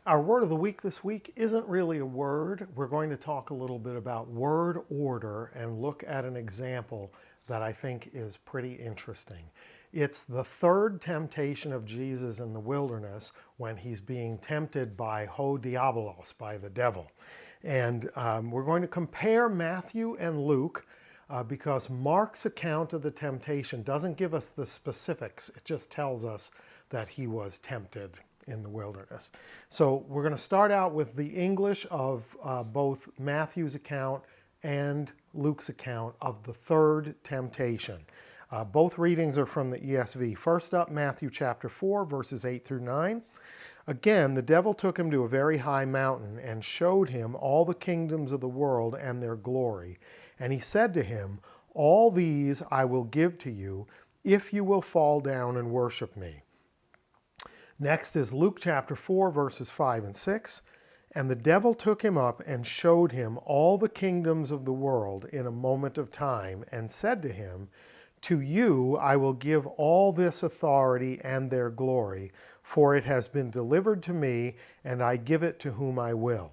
Our word of the week this week isn't really a word. We're going to talk a little bit about word order and look at an example that I think is pretty interesting. It's the third temptation of Jesus in the wilderness when he's being tempted by diabolos, by the devil. And we're going to compare Matthew and Luke because Mark's account of the temptation doesn't give us the specifics. It just tells us that he was tempted in the wilderness. So we're going to start out with the English of both Matthew's account and Luke's account of the third temptation. Both readings are from the ESV. First up, Matthew chapter 4, verses 8 through 9. Again, the devil took him to a very high mountain and showed him all the kingdoms of the world and their glory. And he said to him, "All these I will give to you if you will fall down and worship me." Next is Luke chapter 4, verses 5 and 6. And the devil took him up and showed him all the kingdoms of the world in a moment of time, and said to him, "To you I will give all this authority and their glory, for it has been delivered to me, and I give it to whom I will."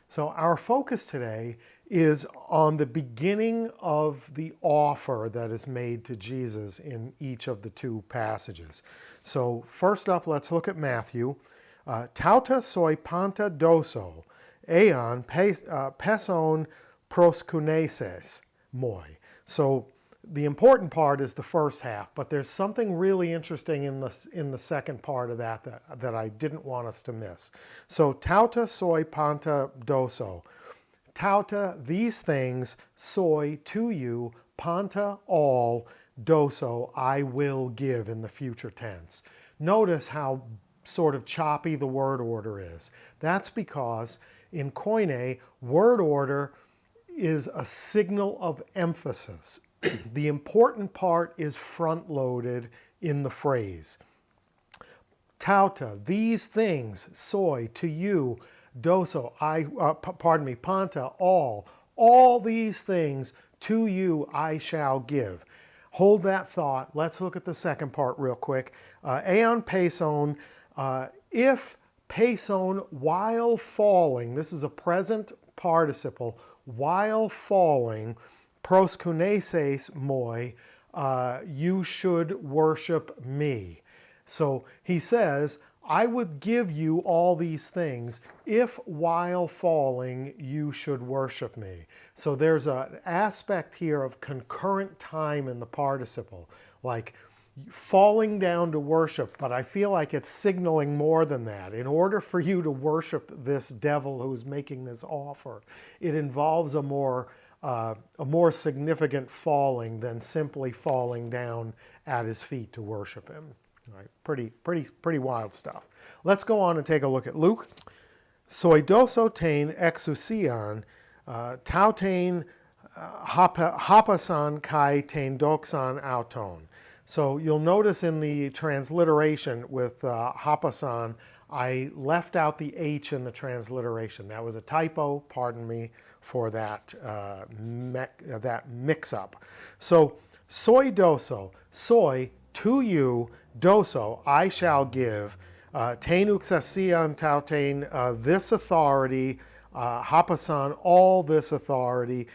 So our focus today is on the beginning of the offer that is made to Jesus in each of the two passages. So first up, let's look at Matthew. Tauta soi panta doso, eon peson proskuneses moi. So the important part is the first half, but there's something really interesting in the second part of that I didn't want us to miss. So tauta soi panta doso. Tauta, these things, soi, to you, panta, all, doso, I will give in the future tense. Notice how sort of choppy the word order is. That's because in Koine, word order is a signal of emphasis. The important part is front-loaded in the phrase. Tauta, these things, soi, to you, doso, panta, all these things to you I shall give. Hold that thought. Let's look at the second part real quick. Eon peson, if peson, while falling, this is a present participle, while falling, proskuneses moi, you should worship me. So he says, I would give you all these things if while falling you should worship me. So there's an aspect here of concurrent time in the participle, like falling down to worship, but I feel like it's signaling more than that. In order for you to worship this devil who's making this offer, it involves a more significant falling than simply falling down at his feet to worship him. All right, pretty wild stuff. Let's go on and take a look at Luke. Soidoso tain exousian, tautain hapasan kai tain doxan auton. So you'll notice in the transliteration with hapasan, I left out the H in the transliteration. That was a typo, pardon me for that mix-up. So soidoso, soy, to you, doso, I shall give, tain uxasian tautain, this authority, hapasan, all this authority,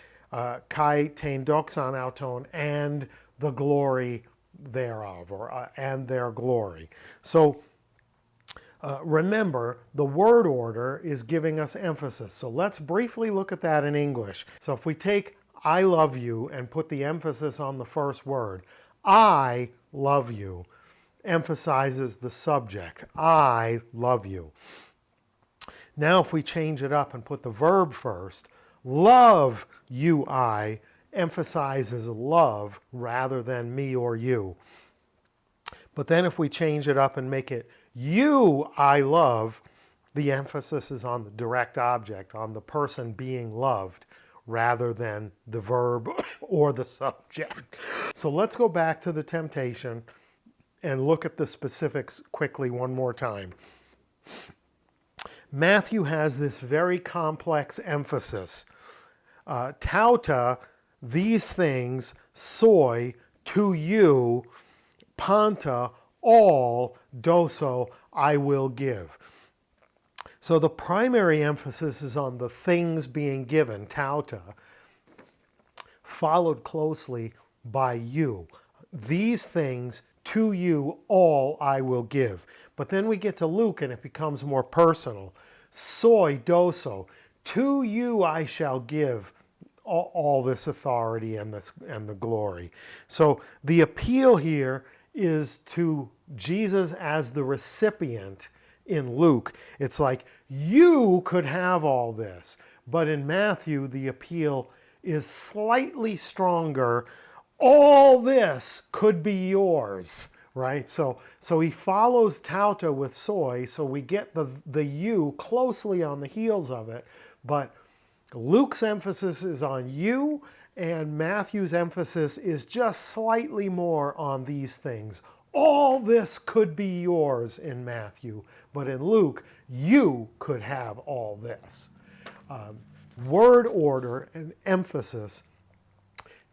kai tain doxan auton, and the glory thereof, or and their glory. So remember, the word order is giving us emphasis. So let's briefly look at that in English. So if we take I love you and put the emphasis on the first word, I love you, emphasizes the subject. I love you. Now if we change it up and put the verb first, love you I, emphasizes love rather than me or you. But then if we change it up and make it you I love, the emphasis is on the direct object, on the person being loved, rather than the verb or the subject. So let's go back to the temptation and look at the specifics quickly one more time. Matthew has this very complex emphasis. Tauta, these things, soi, to you, panta, all, doso, I will give. So the primary emphasis is on the things being given, tauta, followed closely by you. These things to you all I will give. But then we get to Luke and it becomes more personal. Soi doso, to you I shall give all this authority and the glory. So the appeal here is to Jesus as the recipient in Luke. It's like, you could have all this. But in Matthew, the appeal is slightly stronger. All this could be yours, right? So he follows tauta with soi, so we get the you closely on the heels of it. But Luke's emphasis is on you, and Matthew's emphasis is just slightly more on these things. All this could be yours in Matthew, but in Luke, you could have all this. Word order and emphasis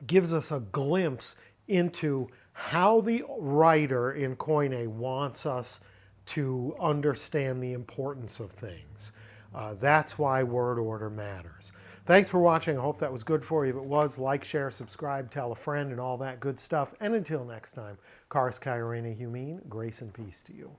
gives us a glimpse into how the writer in Koine wants us to understand the importance of things. That's why word order matters. Thanks for watching. I hope that was good for you. If it was, like, share, subscribe, tell a friend, and all that good stuff. And until next time, Karis Kairene Humine, grace and peace to you.